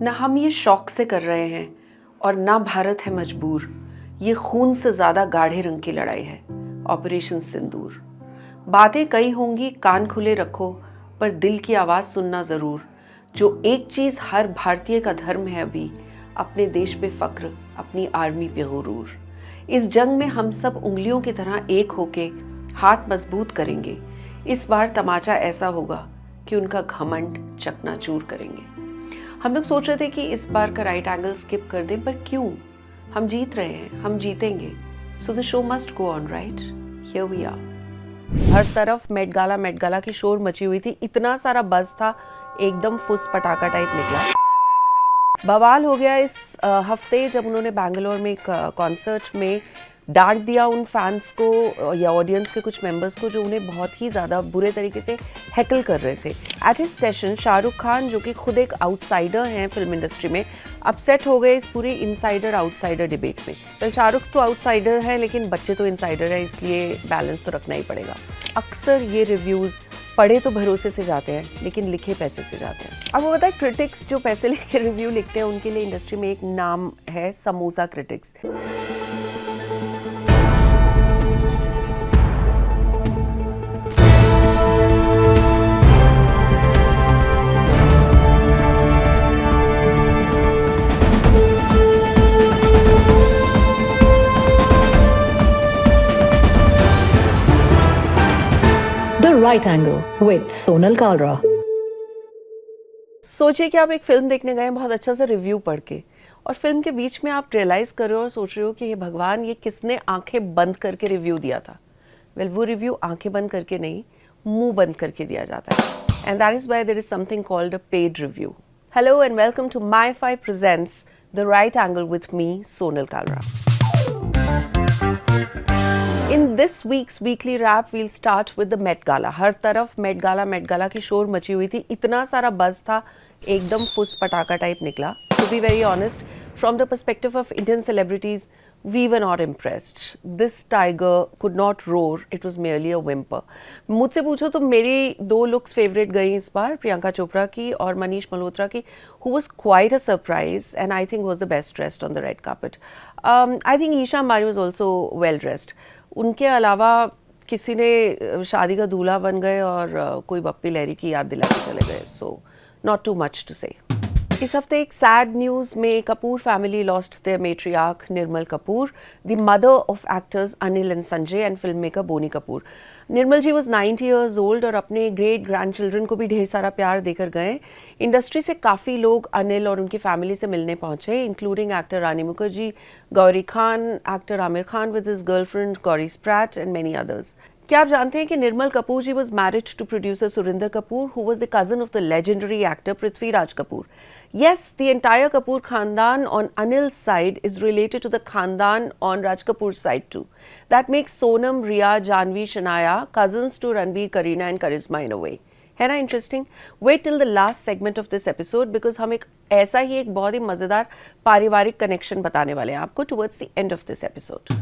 न हम ये शौक से कर रहे हैं और ना भारत है मजबूर। ये खून से ज़्यादा गाढ़े रंग की लड़ाई है, ऑपरेशन सिंदूर। बातें कई होंगी, कान खुले रखो, पर दिल की आवाज़ सुनना ज़रूर। जो एक चीज़ हर भारतीय का धर्म है अभी, अपने देश पे फ़क्र, अपनी आर्मी पे गुरूर। इस जंग में हम सब उंगलियों की तरह एक होके हाथ मजबूत करेंगे। इस बार तमाचा ऐसा होगा कि उनका घमंड चकनाचूर करेंगे। हम लोग सोच रहे थे कि इस बार का राइट एंगल स्किप कर दें, पर क्यों? हम जीत रहे हैं, हम जीतेंगे। So the show must go on, right? Here we are. हर तरफ मेट गाला की शोर मची हुई थी, इतना सारा बज़ था, एकदम फुस पटाखा टाइप निकला। बवाल हो गया इस हफ्ते जब उन्होंने बैंगलोर में एक कॉन्सर्ट में डांट दिया उन फैंस को या ऑडियंस के कुछ मेंबर्स को जो उन्हें बहुत ही ज़्यादा बुरे तरीके से हैकल कर रहे थे। At his session Shahrukh Khan, जो कि खुद एक आउटसाइडर हैं फिल्म इंडस्ट्री में, अपसेट हो गए इस पूरी इनसाइडर आउटसाइडर डिबेट में। तो शाहरुख तो आउटसाइडर है, लेकिन बच्चे तो इनसाइडर है, इसलिए बैलेंस तो रखना ही पड़ेगा। अक्सर ये रिव्यूज़ पढ़े तो भरोसे से जाते हैं, लेकिन लिखे पैसे से जाते हैं। अब वो बताए, क्रिटिक्स जो पैसे लेके रिव्यू लिखते हैं, उनके लिए इंडस्ट्री में एक नाम है, samosa critics. Right Angle with Sonal Kalra. सोचिए कि आप एक फिल्म देखने गए बहुत अच्छा सा रिव्यू पढ़ के, और फिल्म के बीच में आप रियलाइज कर रहे हो और सोच रहे हो कि ये भगवान, ये किसने आंखें बंद करके रिव्यू दिया था। वेल, वो रिव्यू आंखें बंद करके नहीं, मुंह बंद करके दिया जाता है। And that is why there is something called a paid review. Hello and welcome to my five presents the right angle with me, Sonal Kalra. In this week's weekly wrap, we'll start with the Met Gala. हर तरफ Met गाला की शोर मची हुई थी, इतना सारा buzz था, एकदम फुस पटाखा टाइप निकला। To be very honest, from the perspective of Indian celebrities, we were not impressed. This tiger could not roar, it was merely a whimper. मुझसे पूछो तो मेरी दो लुक्स फेवरेट गई इस बार, प्रियंका चोपड़ा की और मनीष मल्होत्रा की, who was quite a surprise and I think was the best dressed on the red carpet. I think Isha Ambani was also well dressed. उनके अलावा किसी ने शादी का दूल्हा बन गए और कोई बप्पी लहरी की याद दिला के चले गए। So not too much to say. इस हफ्ते एक सैड न्यूज़ में Kapoor family lost their matriarch Nirmal Kapoor, the mother of actors Anil and Sanjay and film maker Boney Kapoor. Nirmal ji was 90 years old और अपने ग्रेट ग्रैंड चिल्ड्रन को भी ढेर सारा प्यार देकर गए। इंडस्ट्री से काफ़ी लोग अनिल और उनकी फैमिली से मिलने पहुंचे, including actor Rani Mukherjee, Gauri Khan, actor Aamir Khan with his girlfriend Gauri Spratt and many others. क्या आप जानते हैं कि Nirmal Kapoor ji was married to producer Surinder Kapoor, who was the cousin of the legendary actor Prithviraj Kapoor. Yes, the entire Kapoor Khandan on Anil's side is related to the Khandan on Raj Kapoor's side too. That makes Sonam, Riya, Janvi, Shania cousins to Ranbir, Kareena and Karisma in a way. है ना interesting? Wait till the last segment of this episode because हम एक ऐसा ही एक बहुत ही मज़ेदार पारिवारिक connection बताने वाले हैं आपको towards the end of this episode.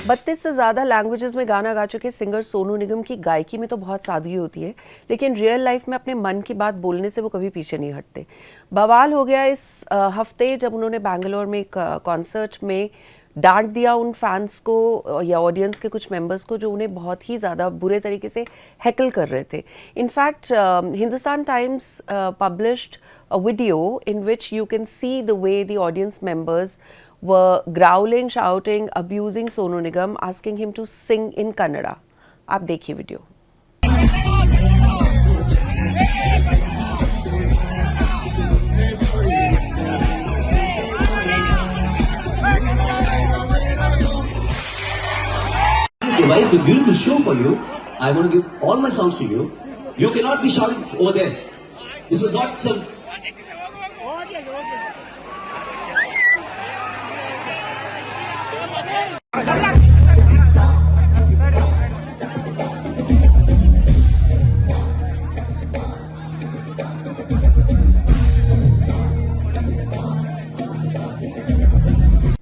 32 से ज़्यादा लैंग्वेजेस में गाना गा चुके सिंगर सोनू निगम की गायकी में तो बहुत सादगी होती है, लेकिन रियल लाइफ में अपने मन की बात बोलने से वो कभी पीछे नहीं हटते। बवाल हो गया इस हफ्ते जब उन्होंने बैंगलोर में एक कॉन्सर्ट में डांट दिया उन फैंस को या ऑडियंस के कुछ मेंबर्स को जो उन्हें बहुत ही ज़्यादा बुरे तरीके से हैकल कर रहे थे। In fact Hindustan times published a video in which you can see the way the audience members were growling, shouting, abusing Sonu Nigam, asking him to sing in Kannada. आप देखिए video. It's a beautiful show for you. I want to give all my songs to you. You cannot be shouting over there. This is not some.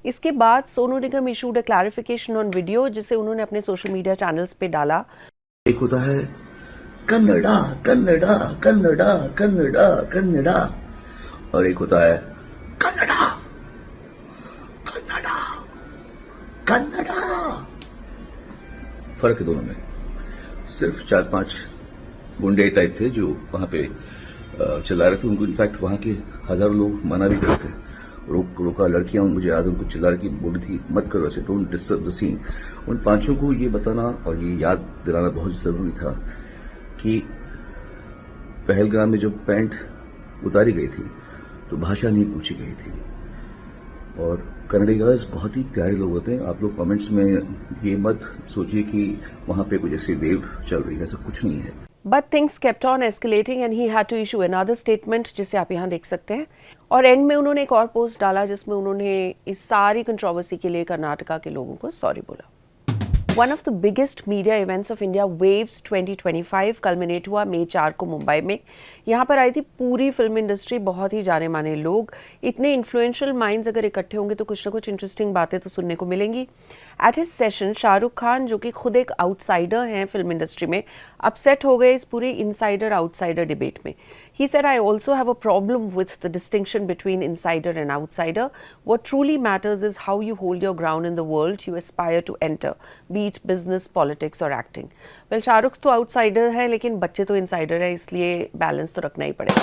इसके बाद Sonu Nigam issued a clarification on video, जिसे उन्होंने अपने social media channels पे डाला। एक होता है कन्नड़ा कन्नड़ा कन्नड़ा कन्नड़ा कन्नड़ा और एक होता है कन्नड़ा कन्नड़ा कन्नड़ा। फर्क है दोनों में। सिर्फ 4-5 गुंडे टाइप थे जो वहां पे चिल्ला रहे थे। उनको इनफैक्ट वहां के हजारों लोग मना भी करते थे, रोका। लड़कियां मुझे याद उनको चिल्ला रही बोली थी मत करो ऐसे, डोंट डिस्टर्ब द सीन। उन पांचों को ये बताना और ये याद दिलाना बहुत जरूरी था कि पहलगाम में जब पैंट उतारी गई थी तो भाषा नहीं पूछी गई थी। और कन्नडिगास बहुत ही प्यारे लोग होते हैं। आप लोग कमेंट्स में ये मत सोचिए कि वहां पे कुछ ऐसी वेव चल रही है, ऐसा कुछ नहीं है। But things kept on escalating and he had to issue another statement जिसे आप यहाँ देख सकते हैं। और एंड में उन्होंने एक और पोस्ट डाला जिसमें उन्होंने इस सारी कंट्रोवर्सी के लिए कर्नाटका के लोगों को सॉरी बोला। One of the biggest media events of India, Waves 2025, culminate हुआ मई 4 को मुंबई में। यहाँ पर आई थी पूरी फिल्म इंडस्ट्री, बहुत ही जाने माने लोग। इतने इन्फ्लुएंशियल माइंड्स अगर इकट्ठे होंगे तो कुछ ना कुछ इंटरेस्टिंग बातें तो सुनने को मिलेंगी। At his session Shahrukh Khan, जो कि खुद एक आउटसाइडर हैं फिल्म इंडस्ट्री में, अपसेट हो गए इस पूरे इनसाइडर आउटसाइडर डिबेट में। He said, I also have a problem with the distinction between insider and outsider. What truly matters is how you hold your ground in the world you aspire to enter, be it business, politics or acting. Well, Shahrukh तो outsider है लेकिन बच्चे तो insider है, इसलिए balance तो रखना ही पड़ेगा।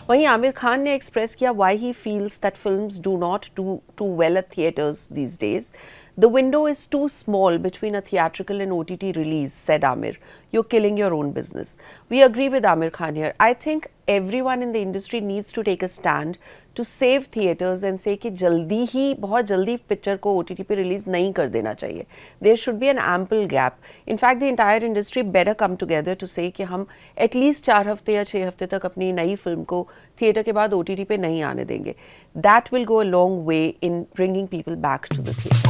वहीं आमिर खान ने एक्सप्रेस किया why he feels that films do not do too well at theatres these days. The window is too small between a theatrical and OTT release, said Amir. You're killing your own business. We agree with Amir Khan here. I think everyone in the industry needs to take a stand to save theatres and say कि जल्दी ही, बहुत जल्दी picture को OTT पे release नहीं कर देना चाहिए. There should be an ample gap. In fact, the entire industry better come together to say कि हम at least 4 हफ्ते या 6 हफ्ते तक अपनी नई फिल्म को थिएटर के बाद OTT पे नहीं आने देंगे. That will go a long way in bringing people back to the theatre.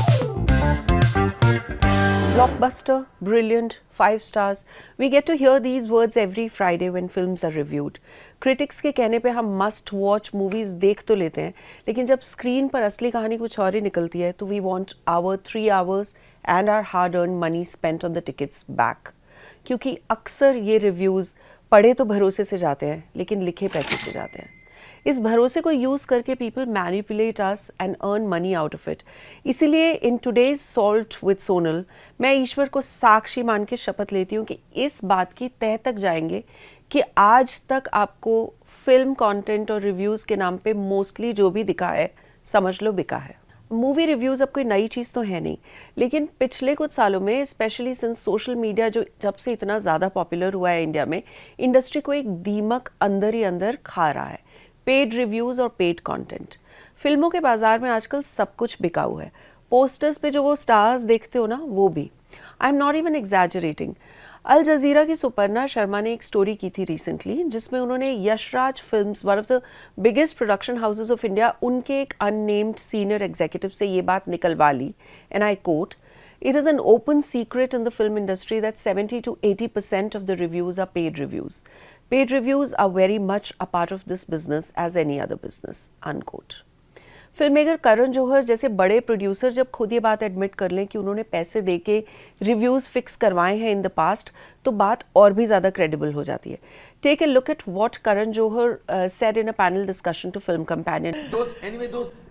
Blockbuster, brilliant, 5 stars. We get to hear these words every Friday when films are reviewed. Critics के कहने पे हम must watch movies देख तो लेते हैं, लेकिन जब स्क्रीन पर असली कहानी कुछ और ही निकलती है तो we want our 3 hours and our hard-earned money spent on the tickets back. क्योंकि अक्सर ये रिव्यूज़ पढ़े तो भरोसे से जाते हैं लेकिन लिखे पैसे से जाते हैं। इस भरोसे को यूज़ करके people manipulate us and earn money out of it. इसीलिए in today's salt with Sonal मैं ईश्वर को साक्षी मान के शपथ लेती हूँ कि इस बात की तह तक जाएंगे कि आज तक आपको फिल्म कंटेंट और रिव्यूज़ के नाम पे मोस्टली जो भी दिखा है समझ लो बिका है। मूवी रिव्यूज़ अब कोई नई चीज़ तो है नहीं, लेकिन पिछले कुछ सालों में स्पेशली सिंस सोशल मीडिया जो जब से इतना ज़्यादा पॉपुलर हुआ है इंडिया में, इंडस्ट्री को एक दीमक अंदर ही अंदर खा रहा है। पेड रिव्यूज़ और पेड कंटेंट। फिल्मों के बाजार में आजकल सब कुछ बिकाऊ है। पोस्टर्स पे जो वो स्टार्स देखते हो ना, वो भी। I am not even exaggerating. Al Jazeera की सुपर्णा शर्मा ने एक स्टोरी की थी रिसेंटली जिसमें उन्होंने Yashraj films, one of the biggest production houses of India, उनके एक अननेम्ड सीनियर एग्जीक्यूटिव से ये बात निकलवा ली, and I quote, It is an open secret in the film industry that 70 to 80% of the reviews are paid reviews. Paid reviews are very much a part of this business as any other business, unquote. Filmmaker Karan Johar जैसे बड़े producer जब खुद ये बात admit कर लें कि उन्होंने पैसे दे के रिव्यूज़ फिक्स करवाए हैं इन द पास्ट, तो बात और भी ज़्यादा क्रेडिबल हो जाती है। Take a look at what Karan Johar said in a panel discussion to Film Companion.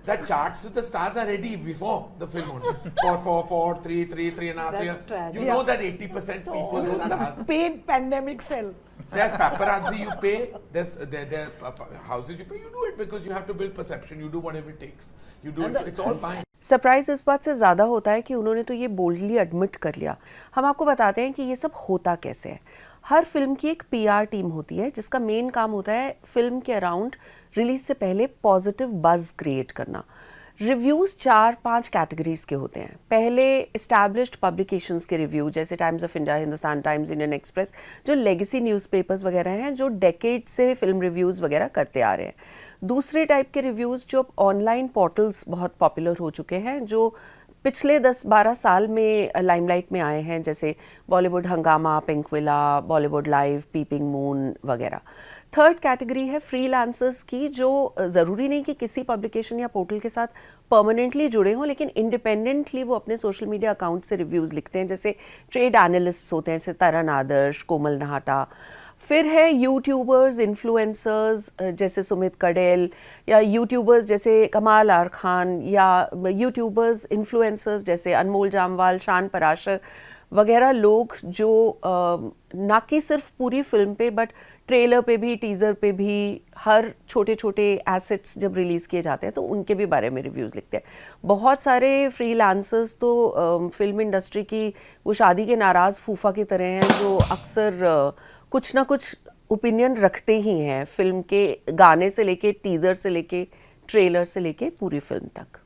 That charts with the stars are ready before the film only. 4, 3.5 years. You know that 80% people those stars. Paid pandemic sell. There are paparazzi you pay. There houses you pay. You do it because you have to build perception. You do whatever it takes. You do it. It's all fine. Surprise इस बात से ज़्यादा होता है कि उन्होंने तो ये बोल्डली एडमिट कर लिया। हम आपको बताते हैं कि ये सब होता कैसे है। हर फिल्म की एक पीआर टीम होती है जिसका मेन काम होता है फिल्म के अराउंड रिलीज से पहले पॉजिटिव बज़ क्रिएट करना। रिव्यूज़ 4-5 कैटेगरीज के होते हैं। पहले इस्टेब्लिश्ड पब्लिकेशंस के रिव्यू जैसे times of India, Hindustan times, Indian express, जो लेगेसी न्यूज़पेपर्स वगैरह हैं जो डेकेड से फिल्म रिव्यूज़ वगैरह करते आ रहे हैं। दूसरे टाइप के रिव्यूज़ जो ऑनलाइन पोर्टल्स बहुत पॉपुलर हो चुके हैं, जो पिछले 10-12 साल में लाइमलाइट में आए हैं, जैसे Bollywood Hungama, Pinkvilla, Bollywood live, peeping moon वगैरह। थर्ड कैटेगरी है फ्रीलांसर्स की, जो ज़रूरी नहीं कि किसी पब्लिकेशन या पोर्टल के साथ परमानेंटली जुड़े हों, लेकिन इंडिपेंडेंटली वो अपने सोशल मीडिया अकाउंट से रिव्यूज़ लिखते हैं, जैसे ट्रेड एनालिस्ट्स होते हैं, जैसे तरन आदर्श, कोमल नहाटा। फिर है यूट्यूबर्स, इन्फ्लुएंसर्स जैसे सुमित कडेल, या यूट्यूबर्स जैसे कमाल आर खान, या यूट्यूबर्स इन्फ्लुएंसर्स जैसे अनमोल जामवाल, शान पराशर वगैरह लोग जो ना कि सिर्फ पूरी फिल्म पे बट ट्रेलर पे भी, टीज़र पे भी, हर छोटे छोटे एसेट्स जब रिलीज़ किए जाते हैं तो उनके भी बारे में रिव्यूज़ लिखते हैं। बहुत सारे फ्रीलांसर्स तो फिल्म इंडस्ट्री की वो शादी के नाराज़ फूफा की तरह हैं जो अक्सर कुछ ना कुछ ओपिनियन रखते ही हैं, फिल्म के गाने से लेके, टीज़र से लेके, ट्रेलर से लेके पूरी फिल्म तक।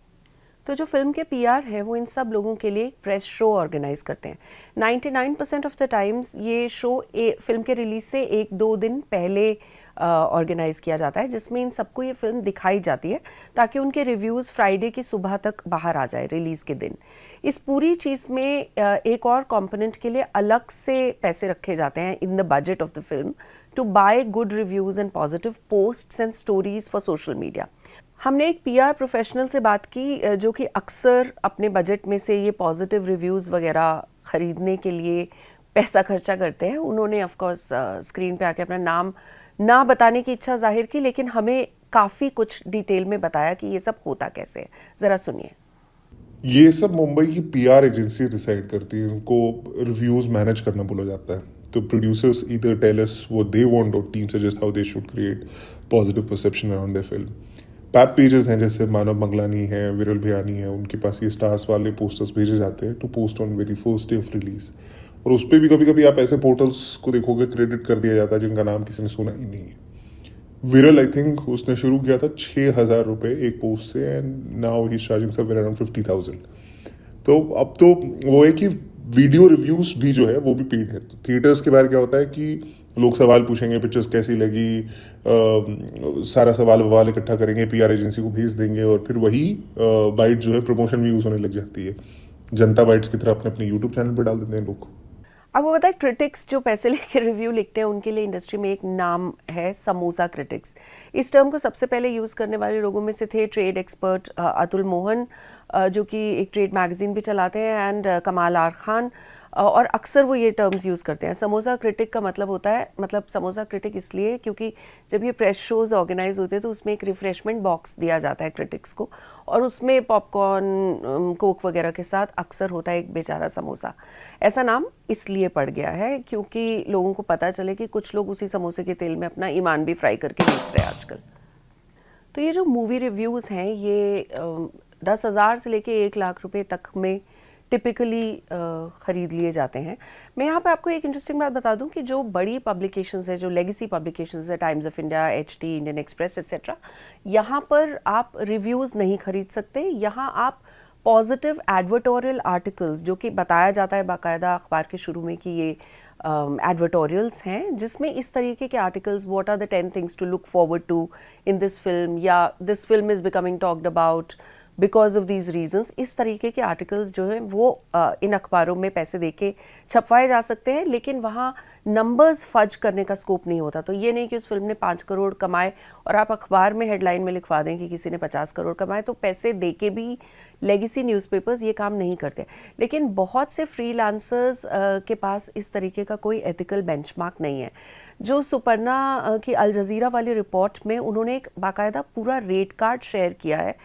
तो जो फिल्म के पीआर है वो इन सब लोगों के लिए एक प्रेस शो ऑर्गेनाइज करते हैं। 99% ऑफ द टाइम्स ये शो फिल्म के रिलीज से 1-2 दिन पहले ऑर्गेनाइज किया जाता है, जिसमें इन सबको ये फिल्म दिखाई जाती है ताकि उनके रिव्यूज़ फ्राइडे की सुबह तक बाहर आ जाए रिलीज़ के दिन। इस पूरी चीज़ में एक और कंपोनेंट के लिए अलग से पैसे रखे जाते हैं in the budget of the film to buy good reviews and positive posts and stories for social media. हमने एक पीआर प्रोफेशनल से बात की जो कि अक्सर अपने बजट में से ये पॉजिटिव रिव्यूज़ वगैरह ख़रीदने के लिए पैसा खर्चा करते हैं। उन्होंने ऑफ कोर्स स्क्रीन पे आके अपना नाम ना बताने की इच्छा जाहिर की, लेकिन हमें काफ़ी कुछ डिटेल में बताया कि ये सब होता कैसे है। ज़रा सुनिए। ये सब मुंबई की पीआर एजेंसी डिसाइड करती है, उनको रिव्यूज़ मैनेज करना बोला जाता है। तो producers either tell us what they want और team suggest how they should create positive perception around their film. Pap pages हैं जैसे मानव मंगलानी है, विरल भियानी है, उनके पास ये स्टार्स वाले पोस्टर्स भेजे जाते हैं to post on very first day of release. और उस पर भी कभी कभी आप ऐसे पोर्टल्स को देखोगे क्रेडिट कर दिया जाता है जिनका नाम किसी ने सुना ही नहीं है। विरल आई थिंक उसने शुरू किया था 6,000 रुपये एक पोस्ट से and now he charging somewhere around 50,000। तो अब तो वो है कि वीडियो रिव्यूज भी जो है वो भी पेड है। तो थिएटर्स के बारे क्या होता है कि लोग सवाल पूछेंगे, पिक्चर्स कैसी लगी, सारा सवाल इकट्ठा करेंगे, पीआर एजेंसी को भेज देंगे और फिर वही बाइट जो है प्रमोशन में यूज होने लग जाती है। जनता बाइट्स की तरह अपने अपने यूट्यूब चैनल पर डाल देते हैं लोग। अब वो बताए क्रिटिक्स जो पैसे लेके रिव्यू लिखते हैं उनके लिए इंडस्ट्री में एक नाम है समोसा क्रिटिक्स। इस टर्म को सबसे पहले यूज़ करने वाले लोगों में से थे ट्रेड एक्सपर्ट अतुल मोहन जो कि एक ट्रेड मैगजीन भी चलाते हैं, एंड कमाल आर खान, और अक्सर वो ये टर्म्स यूज़ करते हैं। समोसा क्रिटिक का मतलब होता है, मतलब समोसा क्रिटिक इसलिए क्योंकि जब ये प्रेस शोज़ ऑर्गेनाइज होते हैं तो उसमें एक रिफ्रेशमेंट बॉक्स दिया जाता है क्रिटिक्स को, और उसमें पॉपकॉर्न कोक वगैरह के साथ अक्सर होता है एक बेचारा समोसा। ऐसा नाम इसलिए पड़ गया है क्योंकि लोगों को पता चले कि कुछ लोग उसी समोसे के तेल में अपना ईमान भी फ्राई करके बेच रहे हैं आजकल। तो ये जो मूवी रिव्यूज़ हैं ये 10,000 से लेके 1 लाख रुपए तक में टिपिकली ख़रीद लिए जाते हैं। मैं यहाँ पे आपको एक इंटरेस्टिंग बात बता दूँ कि जो बड़ी पब्लिकेशंस है, जो लेगेसी पब्लिकेशंस है, times of India, HT, Indian express etcetera, यहाँ पर आप रिव्यूज़ नहीं खरीद सकते। यहाँ आप पॉजिटिव एडवर्टोरियल आर्टिकल्स, जो कि बताया जाता है बाकायदा अखबार के शुरू में कि ये एडवर्टोरियल्स हैं, जिसमें इस तरीके के articles, what are the 10 things to look forward to in this film, या this film is becoming talked about because of these reasons, इस तरीके के आर्टिकल्स जो हैं वो इन अखबारों में पैसे देके छपवाए जा सकते हैं, लेकिन वहाँ नंबर्स फज करने का स्कोप नहीं होता। तो ये नहीं कि उस फिल्म ने 5 करोड़ कमाए और आप अखबार में हेडलाइन में लिखवा दें कि किसी ने 50 करोड़ कमाए। तो पैसे देके भी लेगेसी न्यूज़पेपर्स ये काम नहीं करते। लेकिन बहुत से फ्रीलांसर्स के पास इस तरीके का कोई एथिकल बेंचमार्क नहीं है। जो सुपर्णा की अल जज़ीरा वाली रिपोर्ट में उन्होंने एक बाकायदा पूरा रेट कार्ड शेयर किया है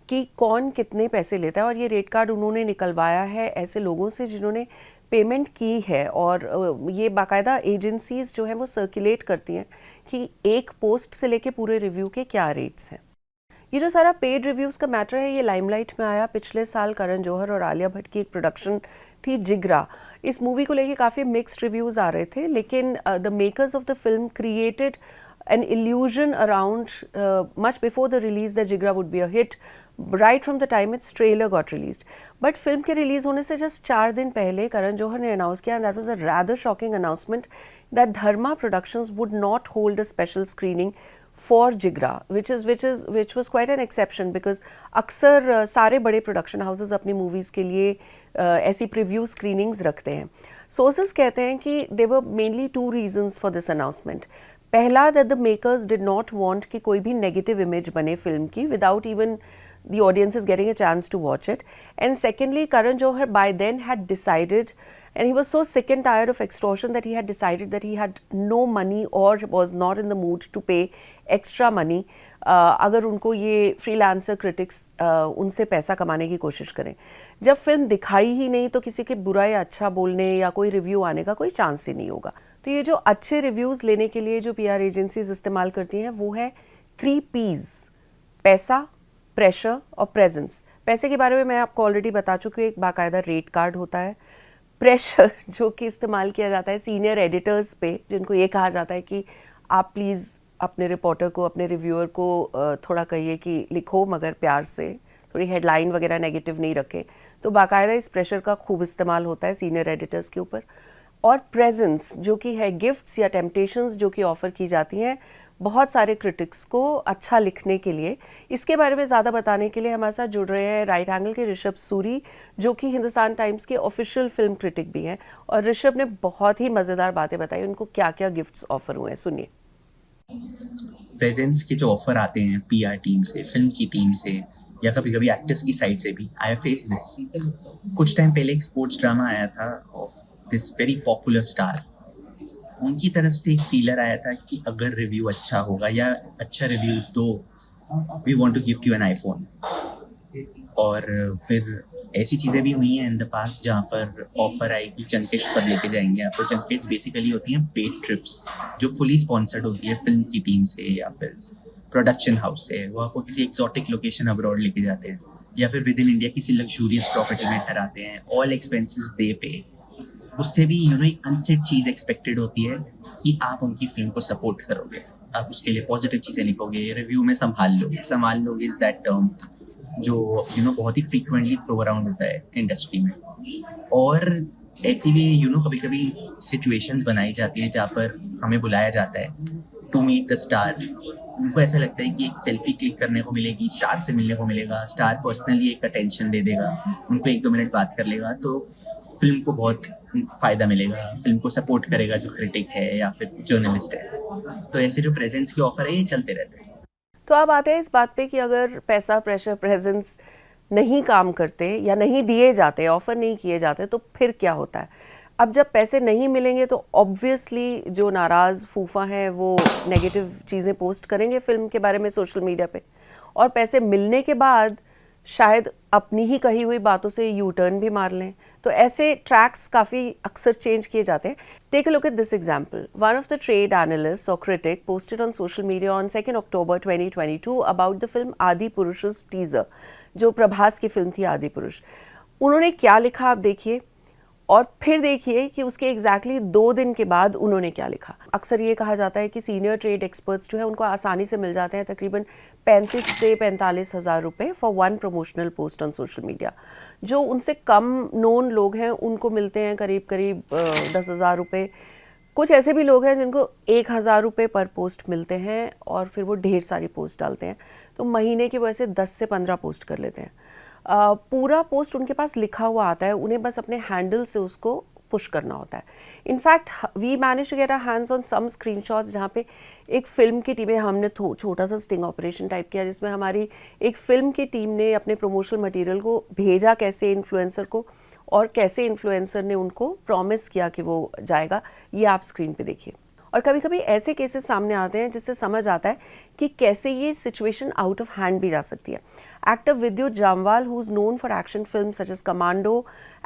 कि कौन कितने पैसे लेता है, और ये रेट कार्ड उन्होंने निकलवाया है ऐसे लोगों से जिन्होंने पेमेंट की है, और ये बाकायदा एजेंसीज जो हैं वो सर्कुलेट करती हैं कि एक पोस्ट से लेके पूरे रिव्यू के क्या रेट्स हैं। ये जो सारा पेड रिव्यूज़ का मैटर है ये लाइमलाइट में आया पिछले साल करण जौहर और आलिया भट्ट की एक प्रोडक्शन थी जिगरा। इस मूवी को लेके काफ़ी मिक्स्ड रिव्यूज़ आ रहे थे, लेकिन the makers of the film created an illusion around much before the release that Jigra would be a hit, right from the time its trailer got released. But film के release होने से just 4 दिन पहले करण जौहर ने announce किया, and that was a rather shocking announcement, that Dharma Productions would not hold a special screening for Jigra, which was quite an exception because अक्सर सारे बड़े production houses अपनी movies के लिए ऐसी preview screenings रखते हैं। Sources कहते हैं कि there were mainly 2 reasons for this announcement. पहला, that the makers did not want कि कोई भी negative image बने फिल्म की without even the audience is getting a chance to watch it. And secondly, Karan Johar by then had decided and he was so sick and tired of extortion that he had decided that he had no money or was not in the mood to pay extra money अगर उनको ये freelancer critics उनसे पैसा कमाने की कोशिश करें. जब फिल्म दिखाई ही नहीं तो किसी के बुरा या अच्छा बोलने या कोई रिव्यू आने का कोई चांस ही नहीं होगा. तो ये जो अच्छे रिव्यूज़ लेने के लिए जो PR एजेंसीज इस्तेमाल करती हैं वो है 3 P's: पैसा, प्रेशर और प्रेजेंस. पैसे के बारे में मैं आपको ऑलरेडी बता चुकी हूँ. एक बाकायदा रेट कार्ड होता है. प्रेशर जो कि इस्तेमाल किया जाता है सीनियर एडिटर्स पे, जिनको ये कहा जाता है कि आप प्लीज़ अपने रिपोर्टर को, अपने रिव्यूअर को थोड़ा कहिए कि लिखो मगर प्यार से, थोड़ी हेडलाइन वगैरह नेगेटिव नहीं रखें. तो बाकायदा इस प्रेशर का खूब इस्तेमाल होता है सीनियर एडिटर्स के ऊपर. और प्रेजेंस जो कि है गिफ्ट्स या टेम्पटेशंस जो कि ऑफ़र की जाती हैं बहुत सारे क्रिटिक्स को अच्छा लिखने के लिए. इसके बारे में ज़्यादा बताने के लिए हमारे साथ जुड़ रहे हैं राइट एंगल के ऋषभ सूरी, जो कि हिंदुस्तान टाइम्स के ऑफिशियल फिल्म क्रिटिक भी हैं. और ऋषभ ने बहुत ही मज़ेदार बातें बताई उनको क्या क्या गिफ्ट्स ऑफर हुए हैं. सुनिए. प्रेजेंस के जो ऑफर आते हैं PR टीम से, फिल्म की टीम से, या कभी कभी एक्टर्स की साइड से भी, आई फेस दिस. कुछ टाइम पहले एक स्पोर्ट्स ड्रामा आया था of this very popular star. उनकी तरफ से एक फीलर आया था कि अगर रिव्यू अच्छा होगा या अच्छा रिव्यू तो we want to gift you an iPhone. और फिर ऐसी चीज़ें भी हुई हैं इन द पास्ट जहाँ पर ऑफर आई कि जंकेट्स पर लेके जाएंगे आपको. जंकेट्स बेसिकली होती हैं पेड ट्रिप्स जो फुली स्पॉन्सर्ड होती है फिल्म की टीम से या फिर प्रोडक्शन हाउस से. वो आपको किसी एक्सोटिक लोकेशन अब्रॉड लेके जाते हैं या फिर विद इन इंडिया किसी लग्जूरियस प्रॉपर्टी में ठहराते हैं. ऑल एक्सपेंसेस दे पे. उससे भी एक अनसेट चीज़ एक्सपेक्टेड होती है कि आप उनकी फिल्म को सपोर्ट करोगे, आप उसके लिए पॉजिटिव चीज़ें लिखोगे, रिव्यू में संभाल लोगे इज़ दैट टर्म जो बहुत ही फ्रीक्वेंटली थ्रो अराउंड होता है इंडस्ट्री में. और ऐसी भी कभी कभी सिचुएशंस बनाई जाती हैं जहाँ पर हमें बुलाया जाता है टू मीट द स्टार. उनको ऐसा लगता है कि एक सेल्फी क्लिक करने को मिलेगी, स्टार से मिलने को मिलेगा, स्टार पर्सनली एक अटेंशन दे देगा, उनको 1-2 मिनट बात कर लेगा तो फिल्म को बहुत फ़ायदा मिलेगा, फिल्म को सपोर्ट करेगा जो क्रिटिक है या फिर जर्नलिस्ट है. तो ऐसे जो प्रेजेंस के ऑफर है ये चलते रहते हैं. तो अब आते हैं इस बात पे कि अगर पैसा, प्रेशर, प्रेजेंस नहीं काम करते या नहीं दिए जाते, ऑफर नहीं किए जाते तो फिर क्या होता है. अब जब पैसे नहीं मिलेंगे तो ऑब्वियसली जो नाराज़ फूफा हैं वो नेगेटिव चीज़ें पोस्ट करेंगे फिल्म के बारे में सोशल मीडिया पे. और पैसे मिलने के बाद शायद अपनी ही कही हुई बातों से यू टर्न भी मार लें. तो ऐसे ट्रैक्स काफ़ी अक्सर चेंज किए जाते हैं. Take a look at this example. One of the trade analyst और critic posted on social media on 2 October 2022 about the film Adipurush's teaser, जो प्रभास की फिल्म थी आदि पुरुष. उन्होंने क्या लिखा आप देखिए और फिर देखिए कि उसके एग्जैक्टली 2 दिन के बाद उन्होंने क्या लिखा. अक्सर ये कहा जाता है कि सीनियर ट्रेड एक्सपर्ट्स जो है उनको आसानी से मिल जाते हैं तकरीबन 35 से 45 हज़ार रुपये for one promotional post on social media. जो उनसे कम नोन लोग हैं उनको मिलते हैं करीब 10,000 रुपये. कुछ ऐसे भी लोग हैं जिनको 1,000 रुपये पर पोस्ट मिलते हैं और फिर वो ढेर सारी पोस्ट डालते हैं. तो महीने के वो ऐसे 10 से 15 पोस्ट कर लेते हैं. पूरा पोस्ट उनके पास लिखा हुआ आता है, उन्हें बस अपने हैंडल से उसको पुश करना होता है. In fact we manage to get our hands on some screenshots जहाँ पे एक फिल्म की टीम, हमने छोटा सा स्टिंग ऑपरेशन टाइप किया जिसमें हमारी एक फिल्म की टीम ने अपने प्रमोशनल मटेरियल को भेजा कैसे इन्फ्लुएंसर को और कैसे इन्फ्लुएंसर ने उनको प्रॉमिस किया कि वो जाएगा. ये आप स्क्रीन पे देखिए. और कभी कभी ऐसे केसेस सामने आते हैं जिससे समझ आता है कि कैसे ये सिचुएशन आउट ऑफ हैंड भी जा सकती है. Actor Vidyut Jamwal, who is known for action films such as Commando,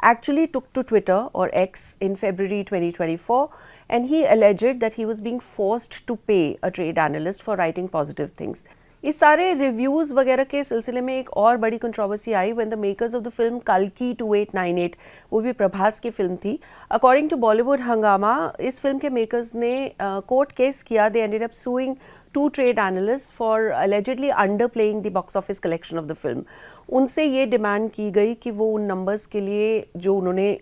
actually took to Twitter or X in February 2024 and he alleged that he was being forced to pay a trade analyst for writing positive things. इस सारे reviews वगैरह के सिलसिले में एक और बड़ी controversy I when the makers of the film कल्कि 2898, वो भी प्रभास की फिल्म थी. अकॉर्डिंग टू बॉलीवुड हंगामा, इस फिल्म के मेकर्स ने कोर्ट केस किया. They ended up sewing 2 trade analyst for allegedly under playing the box office collection of the film. उनसे ये डिमांड की गई कि वो उन नंबर्स के लिए जो उन्होंने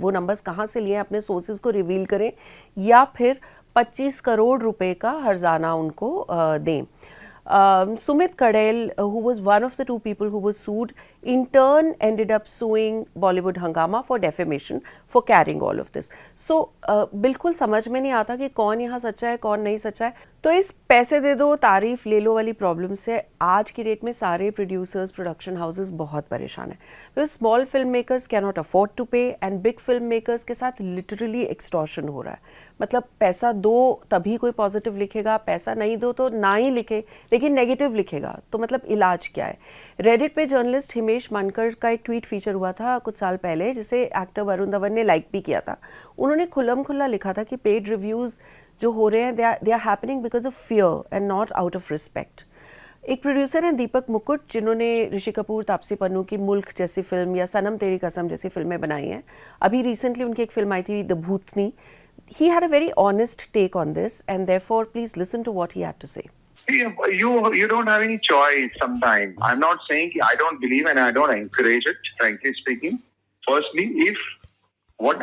वो नंबर्स कहाँ से लिए अपने सोर्सेज को रिवील करें या फिर 25 करोड़ रुपए का हर्जाना उनको दें. Sumit Kadel, who was one of the 2 people who was sued, in turn ended up suing Bollywood Hungama for defamation for carrying all of this. So बिल्कुल समझ में नहीं आता कि कौन यहाँ सच्चा है कौन नहीं सच्चा है. तो इस पैसे दे दो तारीफ ले लो वाली प्रॉब्लम से आज की डेट में सारे प्रोड्यूसर्स प्रोडक्शन हाउसेस बहुत परेशान हैं, because small film makers can not afford to pay and big film makers के साथ लिटरली एक्सटॉर्शन हो रहा है। मतलब पैसा दो तभी कोई पॉजिटिव लिखेगा, पैसा नहीं दो तो ना ही लिखे लेकिन नेगेटिव लिखेगा, तो मतलब इलाज क्या है। रेडिट पे जर्नलिस्ट हिमेश मानकर का एक ट्वीट फीचर हुआ था कुछ साल पहले जिसे एक्टर वरुण धवन ने लाइक भी किया था। उन्होंने खुल्लम खुल्ला लिखा था कि पेड रिव्यूज़ जो हो रहे हैं they are happening because of fear and not out of respect. एक प्रोड्यूसर हैं दीपक मुकुट जिन्होंने ऋषि कपूर तापसी पन्नू की मुल्क जैसी फिल्म या सनम तेरी कसम जैसी फिल्में बनाई हैं। अभी रिसेंटली उनकी एक फिल्म आई थी the Bhootni. He had a very honest take on this and therefore please listen to what he had to say. You don't have any choice sometimes. I'm not saying I don't believe and I don't encourage it, frankly speaking. Firstly, if what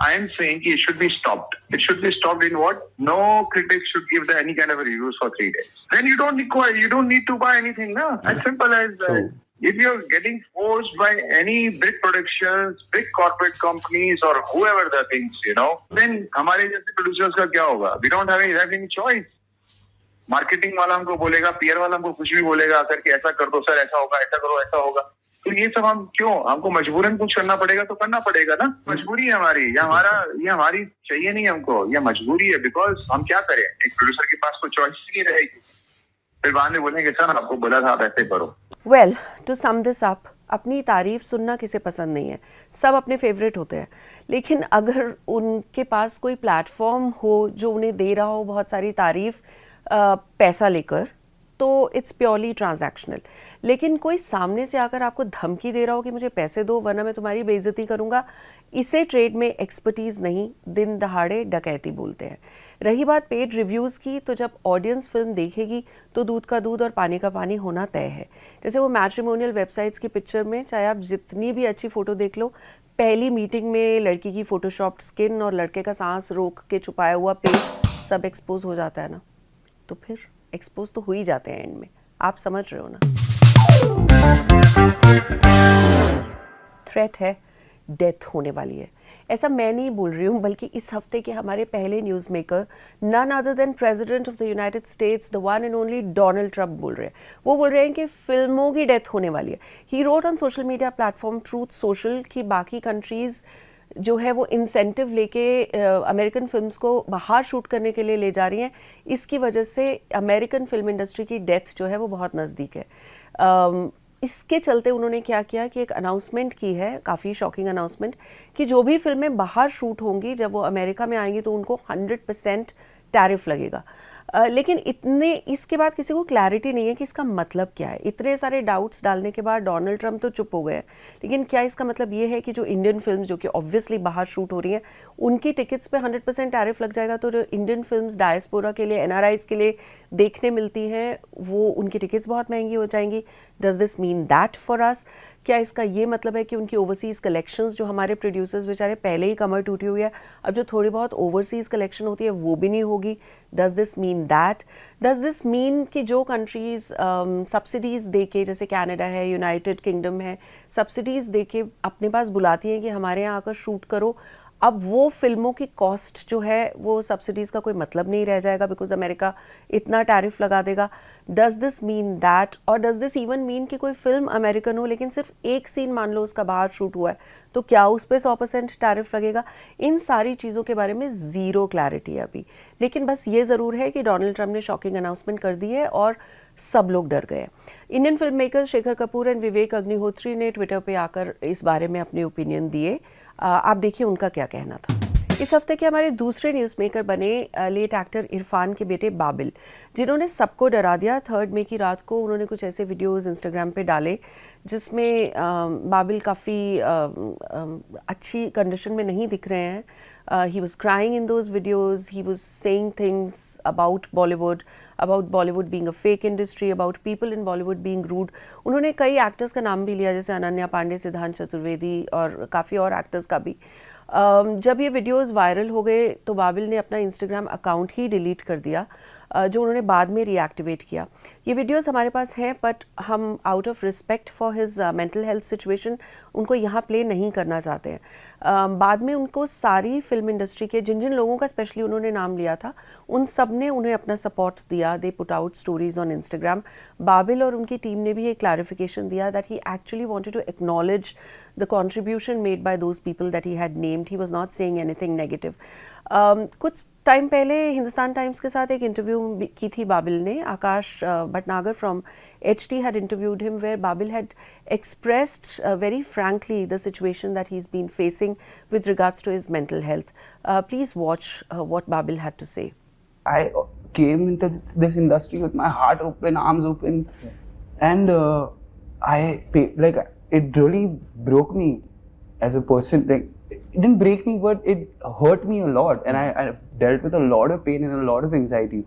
I am saying it should be stopped. It should be stopped in what? No critic should give any kind of reviews for 3 days. Then you don't need to buy anything, na? As simple as that. If you're getting forced by any big productions, big corporate companies or whoever the things, then हमारे जैसे producers का क्या होगा? We don't have any choice. Marketing वाला हमको बोलेगा, PR वाला हमको कुछ भी बोलेगा, सर कि ऐसा कर दो, सर ऐसा होगा, ऐसा करो, ऐसा होगा। तो ये सब हम क्यों? हमको मजबूरन कुछ करना पड़ेगा तो करना पड़ेगा ना। मजबूरी है हमारी, ये हमारी चाहिए नहीं हमको, ये मजबूरी है। बिकॉज हम क्या करें, एक प्रोड्यूसर के पास कोई चॉइस नहीं रहेगी। फिर बाद में बोलेंगे सर आपको बोला था आप ऐसे करो। Well to sum this up, अपनी तारीफ सुनना किसे पसंद नहीं है, सब अपने फेवरेट होते हैं, लेकिन अगर उनके पास कोई प्लेटफॉर्म हो जो उन्हें दे रहा हो बहुत सारी तारीफ पैसा लेकर, तो इट्स प्योरली ट्रांजैक्शनल। लेकिन कोई सामने से आकर आपको धमकी दे रहा हो कि मुझे पैसे दो वरना मैं तुम्हारी बेइज्जती करूंगा, इसे ट्रेड में एक्सपर्टीज़ नहीं, दिन दहाड़े डकैती बोलते हैं। रही बात पेड रिव्यूज़ की, तो जब ऑडियंस फिल्म देखेगी तो दूध का दूध और पानी का पानी होना तय है। जैसे वो मैट्रिमोनियल वेबसाइट्स की पिक्चर में चाहे आप जितनी भी अच्छी फ़ोटो देख लो, पहली मीटिंग में लड़की की फ़ोटोशॉप्ड स्किन और लड़के का सांस रोक के छुपाया हुआ पेट सब एक्सपोज हो जाता है ना, तो फिर एक्सपोज तो हो ही जाते हैं एंड में, आप समझ रहे हो ना। थ्रेट है, डेथ होने वाली है। ऐसा मैं नहीं बोल रही हूँ, बल्कि इस हफ्ते के हमारे पहले news maker none other than president of the United States, the one and only Donald Trump बोल रहे हैं। वो बोल रहे हैं कि फिल्मों की डेथ होने वाली है। He wrote on social media platform truth social कि बाकी कंट्रीज़ जो है वो इंसेंटिव लेके अमेरिकन फिल्म्स को बाहर शूट करने के लिए ले जा रही हैं, इसकी वजह से अमेरिकन फिल्म इंडस्ट्री की डेथ जो है वो बहुत नज़दीक है। इसके चलते उन्होंने क्या किया कि एक अनाउंसमेंट की है, काफ़ी शॉकिंग अनाउंसमेंट, कि जो भी फिल्में बाहर शूट होंगी जब वो अमेरिका में आएंगी तो उनको 100% टैरिफ लगेगा। लेकिन इसके बाद किसी को क्लैरिटी नहीं है कि इसका मतलब क्या है। इतने सारे डाउट्स डालने के बाद डोनाल्ड ट्रंप तो चुप हो गए, लेकिन क्या इसका मतलब ये है कि जो इंडियन फिल्म्स जो कि ऑब्वियसली बाहर शूट हो रही हैं उनकी टिकट्स पे 100% टैरिफ लग जाएगा, तो जो इंडियन फिल्म्स डायस्पोरा के लिए NRIs के लिए देखने मिलती हैं वो उनकी टिकट्स बहुत महंगी हो जाएंगी। Does this mean that for us? क्या इसका ये मतलब है कि उनकी ओवरसीज़ कलेक्शंस, जो हमारे प्रोड्यूसर्स बेचारे पहले ही कमर टूटी हुई है, अब जो थोड़ी बहुत ओवरसीज़ कलेक्शन होती है वो भी नहीं होगी? Does this mean that? Does this mean कि जो कंट्रीज़ सब्सिडीज़ दे के, जैसे कनाडा है, यूनाइटेड किंगडम है, सब्सिडीज़ दे के अपने पास बुलाती हैं कि हमारे यहाँ आकर शूट करो, अब वो फिल्मों की कॉस्ट जो है वो सब्सिडीज़ का कोई मतलब नहीं रह जाएगा बिकॉज अमेरिका इतना टैरिफ लगा देगा? Does this mean that? और डज दिस इवन मीन कि कोई फिल्म अमेरिकन हो लेकिन सिर्फ एक सीन मान लो उसका बाहर शूट हुआ है, तो क्या उस पर 100% टैरिफ लगेगा? इन सारी चीज़ों के बारे में ज़ीरो क्लैरिटी है अभी। लेकिन बस ये ज़रूर है कि डोनाल्ड ट्रंप ने शॉकिंग अनाउंसमेंट कर दी है और सब लोग डर गए। Indian film makers Shekhar Kapoor and Vivek Agnihotri ने ट्विटर पे आकर इस बारे में अपने ओपिनियन दिए। आप देखिए उनका क्या कहना था। इस हफ्ते के हमारे दूसरे न्यूज़ मेकर बने लेट एक्टर इरफान के बेटे बाबिल, जिन्होंने सबको डरा दिया। 3 मई की रात को उन्होंने कुछ ऐसे वीडियोस इंस्टाग्राम पे डाले जिसमें बाबिल काफ़ी अच्छी कंडीशन में नहीं दिख रहे हैं। He was crying in those videos. He was saying things about Bollywood being a fake industry, about people in Bollywood being rude. उन्होंने कई एक्टर्स का नाम भी लिया, जैसे अनन्या पांडे, सिद्धांत चतुर्वेदी और काफ़ी और एक्टर्स का भी। जब ये वीडियोस वायरल हो गए तो बाबिल ने अपना इंस्टाग्राम अकाउंट ही डिलीट कर दिया। जो उन्होंने बाद में रीएक्टिवेट किया। ये वीडियोस हमारे पास हैं, बट हम out of respect for his mental health situation उनको यहाँ प्ले नहीं करना चाहते हैं। बाद में उनको सारी फिल्म इंडस्ट्री के जिन जिन लोगों का स्पेशली उन्होंने नाम लिया था, उन सब ने उन्हें अपना सपोर्ट दिया। They put out stories on Instagram. Babil और उनकी टीम ने भी एक क्लैरिफिकेशन दिया that he actually wanted to acknowledge the contribution made by those people that he had named. He was not saying anything negative. कुछ time पहले Hindustan times के साथ एक इंटरव्यू की थी बाबिल ने। Akash Bhatnagar from HT had interviewed him, where Babil had expressed very frankly the situation that he's been facing with regards to his mental health. Please watch what Babil had to say. I came into this industry with my heart open, arms open, and it really broke me as a person. Like, it didn't break me, but it hurt me a lot, and I dealt with a lot of pain and a lot of anxiety.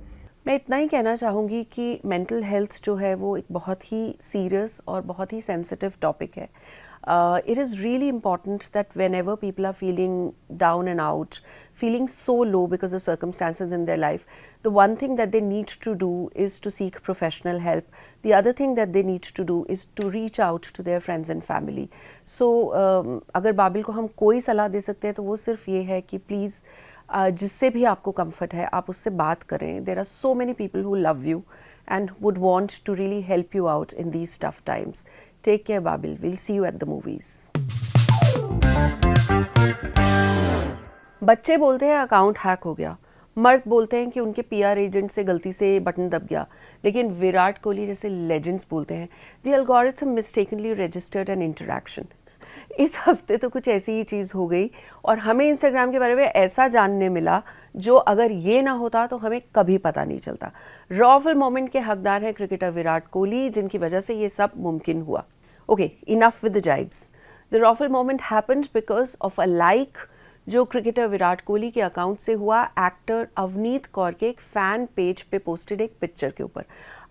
मैं इतना ही कहना चाहूँगी कि mental health जो है वो एक बहुत ही सीरियस और बहुत ही सेंसिटिव टॉपिक है। It is really important that whenever people are feeling down and out, feeling so low because of circumstances in their life, the one thing that they need to do is to seek professional help. The other thing that they need to do is to reach out to their friends and family. So अगर बाबिल को हम कोई सलाह दे सकते हैं तो वो सिर्फ ये है कि प्लीज़ जिससे भी आपको कंफर्ट है आप उससे बात करें। There are so many people who love you and would want to really help you out in these tough times. Take care Babil, will see you at the movies. बच्चे बोलते हैं अकाउंट हैक हो गया, मर्द बोलते हैं कि उनके PR एजेंट से गलती से बटन दब गया, लेकिन विराट कोहली जैसे लेजेंड्स बोलते हैं the algorithm mistakenly registered an interaction. इस हफ्ते तो कुछ ऐसी ही चीज़ हो गई और हमें इंस्टाग्राम के बारे में ऐसा जानने मिला जो अगर ये ना होता तो हमें कभी पता नहीं चलता। रॉफल मोमेंट के हकदार हैं क्रिकेटर विराट कोहली, जिनकी वजह से ये सब मुमकिन हुआ। Okay, enough with the jibes. The ROFL moment happened because of a like जो क्रिकेटर विराट कोहली के अकाउंट से हुआ एक्टर अवनीत कौर के एक फ़ैन पेज पे पोस्टेड एक पिक्चर के ऊपर।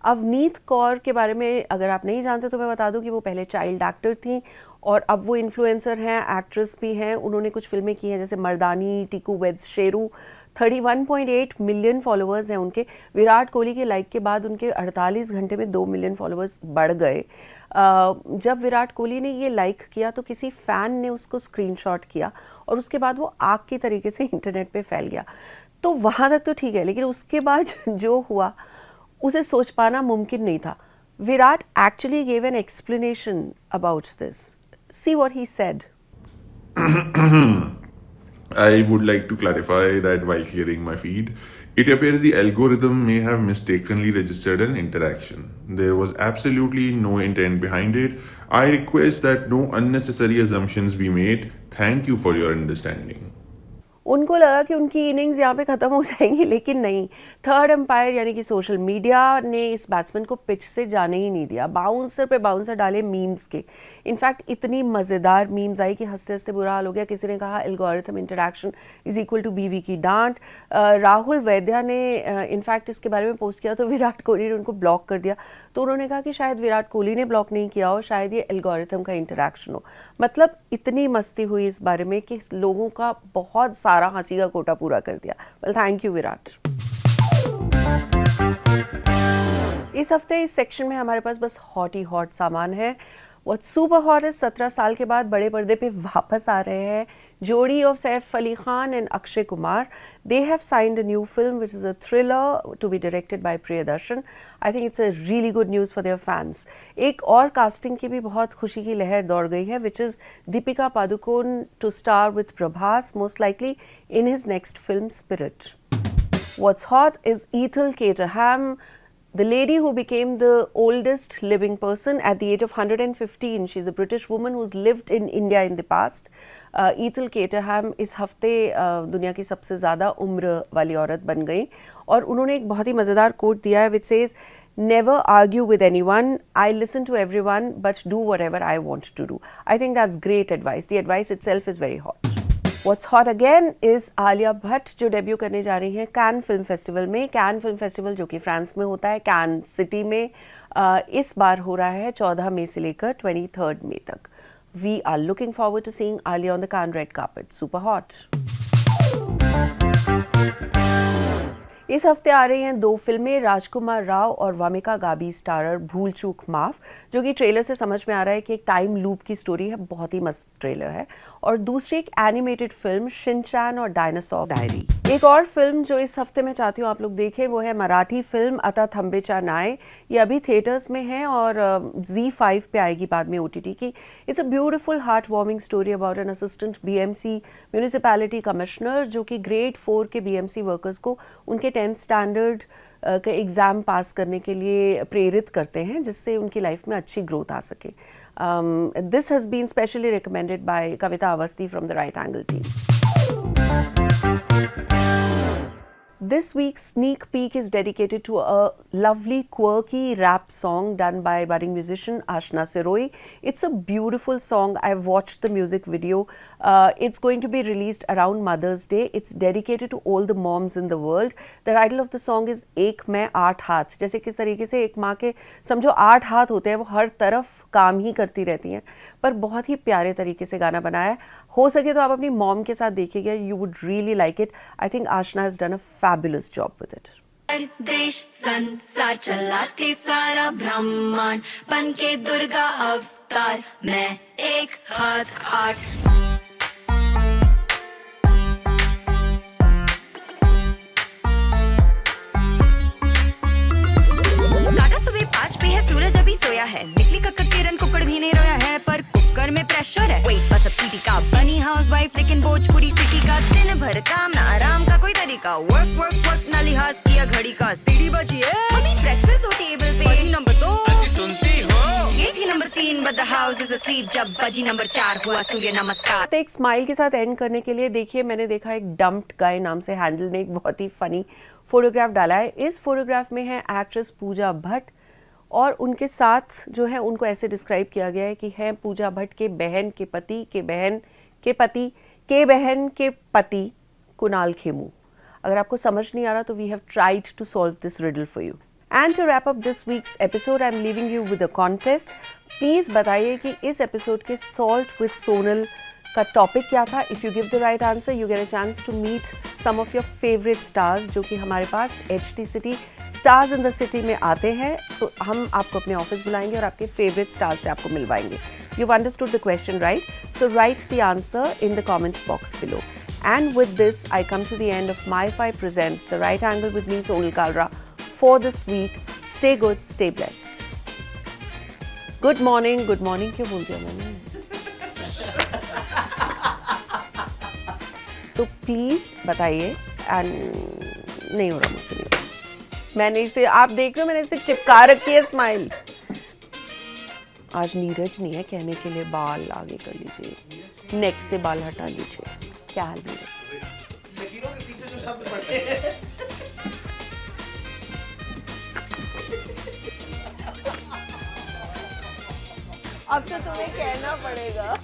अवनीत कौर के बारे में अगर आप नहीं जानते तो मैं बता दूं कि वो पहले चाइल्ड एक्टर थी और अब वो इन्फ्लुएंसर हैं, एक्ट्रेस भी हैं। उन्होंने कुछ फिल्में की हैं जैसे Mardaani, Tiku weds Sheru. 31.8 million followers हैं उनके। विराट कोहली के लाइक के बाद उनके 48 घंटे में 2 मिलियन फॉलोअर्स बढ़ गए। जब विराट कोहली ने ये लाइक किया तो किसी फ़ैन ने उसको स्क्रीनशॉट किया और उसके बाद वो आग की तरीके से इंटरनेट पे फैल गया। तो वहाँ तक तो ठीक है, लेकिन उसके बाद जो हुआ उसे सोच पाना मुमकिन नहीं था। Virat actually gave an explanation about this. See what he said. I would like to clarify that while clearing my feed, it appears the algorithm may have mistakenly registered an interaction. There was absolutely no intent behind it. I request that no unnecessary assumptions be made. Thank you for your understanding. उनको लगा कि उनकी innings यहाँ पे ख़त्म हो जाएंगी, लेकिन नहीं। थर्ड एम्पायर यानी कि सोशल मीडिया ने इस बैट्समैन को पिच से जाने ही नहीं दिया। बाउंसर पे बाउंसर डाले मीम्स के। इनफैक्ट इतनी मज़ेदार मीम्स आई कि हंसते हंसते बुरा हाल हो गया। किसी ने कहा algorithm interaction is equal to बीवी की डांट। राहुल वैद्या ने इनफैक्ट इसके बारे में पोस्ट किया तो विराट कोहली ने उनको ब्लॉक कर दिया। तो उन्होंने कहा कि शायद विराट कोहली ने ब्लॉक नहीं किया हो, शायद ये एल्गोरिथम का इंटरैक्शन हो। मतलब इतनी मस्ती हुई इस बारे में कि लोगों का बहुत सारा हंसी का कोटा पूरा कर दिया। Well, thank you Virat. इस हफ्ते इस सेक्शन में हमारे पास बस हॉट ही हॉट सामान है। What's super hot is 17 साल के बाद बड़े पर्दे पे वापस आ रहे हैं जोड़ी of Saif Ali Khan and Akshay Kumar. They have signed a new film which is a thriller to be directed by Priyadarshan. I think it's a really good news for their fans. एक और कास्टिंग की भी बहुत खुशी की लहर दौड़ गई है which is Deepika Padukone to star with Prabhas most likely in his next film Spirit. What's hot is Ethel Caterham, the lady who became the oldest living person at the age of 115. She's a British woman who's lived in India in the past. Ethel Caterham इस हफ्ते दुनिया की सबसे ज़्यादा उम्र वाली औरत बन गई और उन्होंने एक बहुत ही मज़ेदार कोट दिया है which says, Never argue with anyone. I listen to everyone but do whatever I want to do. I think that's great advice. The advice itself is very hot. What's hot again is Alia Bhatt जो debut करने जा रही हैं can film festival में। Can film festival जो कि France में होता है, कैन सिटी में, इस बार हो रहा है 14 मई से लेकर 23 मई तक। We are looking forward to seeing Alia on the Cannes red carpet. Super hot. इस हफ्ते आ रही हैं 2 फिल्में, राजकुमार राव और वामिका गाबी स्टारर भूल चूक माफ, जो कि ट्रेलर से समझ में आ रहा है कि एक टाइम लूप की स्टोरी है, बहुत ही मस्त ट्रेलर है। और दूसरी एक एनिमेटेड फिल्म शिनचैन और डायनासोर डायरी। एक और फिल्म जो इस हफ्ते मैं चाहती हूँ आप लोग देखें वो है मराठी फिल्म अता थंबेचा नाय। ये अभी थिएटर्स में है और Z5 पे आएगी बाद में OTT की। It's a beautiful heart warming story about an assistant BMC municipality commissioner जो कि ग्रेड 4 के BMC वर्कर्स को उनके 10th स्टैंडर्ड का एग्ज़ाम पास करने के लिए प्रेरित करते हैं, जिससे उनकी लाइफ में अच्छी ग्रोथ आ सके। This has been specially recommended by Kavita Awasthi from the right angle team. This week's sneak peek is dedicated to a lovely, quirky rap song done by budding musician Ashna Siroi. It's a beautiful song. I've watched the music video. It's going to be released around Mother's Day. It's dedicated to all the moms in the world. The title of the song is एक मैं 8 हाथ। जैसे किस तरीके से एक माँ के समझो 8 हाथ होते हैं, वो हर तरफ काम ही करती रहती हैं, पर बहुत ही प्यारे तरीके से गाना बनाया है। हो सके तो आप अपनी मॉम के साथ देखिएगा, you would really like it. I think Aashna has done a fabulous job with it. देश संसार चलाती सारा ब्रह्मांड, बन के दुर्गा अवतार, मैं एक हाथ 8। सुबह 5 पे है, सूरज अभी सोया है, निकली कक्कर किरण कुकड़ भी नहीं रोया है, पर कुकर में प्रेशर है। वेट पर सब्सिडी का बनी हाउसवाइफ, लेकिन भोजपुरी सिटी का दिन भर काम ना आराम का कोई तरीका। वर्क वर्क वर्क ना लिहाज किया घड़ी का, सीढ़ी बजी है मम्मी ब्रेकफास्ट दो टेबल पे, बजी नंबर 2 अच्छी सुनती हो, ये थी number 3 but the house is asleep, जब बजी नंबर 4 हुआ सूर्य नमस्कार। एक स्माइल के साथ एंड करने के लिए देखिए, मैंने देखा एक डम्प्ड गाय नाम से हैंडल ने एक बहुत ही फनी फोटोग्राफ डाला है। इस फोटोग्राफ में है एक्ट्रेस पूजा भट्ट और उनके साथ जो है उनको ऐसे डिस्क्राइब किया गया है कि है पूजा भट्ट के बहन के पति के बहन के पति के बहन के पति कुणाल खेमू। अगर आपको समझ नहीं आ रहा तो we have tried to solve this riddle for you. And to wrap up this week's episode I am leaving you with a contest. Please बताइए कि इस एपिसोड के सॉल्ट विद सोनल का टॉपिक क्या था। If you give the right answer you get a chance to meet some of your favourite stars जो कि हमारे पास HT city stars in the city में आते हैं। तो हम आपको अपने ऑफिस बुलाएंगे और आपके फेवरेट स्टार्स से आपको मिलवाएंगे। You've understood the question, right? So write the answer in the comment box below. And with this, I come to the end of My5 Presents The Right Angle with me, Sonal Kalra, for this week. Stay good, stay blessed. Good morning क्यों बोल दिया मैंने? तो please बताइए, and नहीं हो रहा मुझसे, नहीं हो रहा। मैंने इसे, आप देख रहे हो मैंने इसे चिपका रखी है स्माइल। आज नीरज नहीं है कहने के लिए बाल आगे कर लीजिए, नेक से बाल हटा लीजिए। क्या हाल नीरज? अब तो तुम्हें कहना पड़ेगा।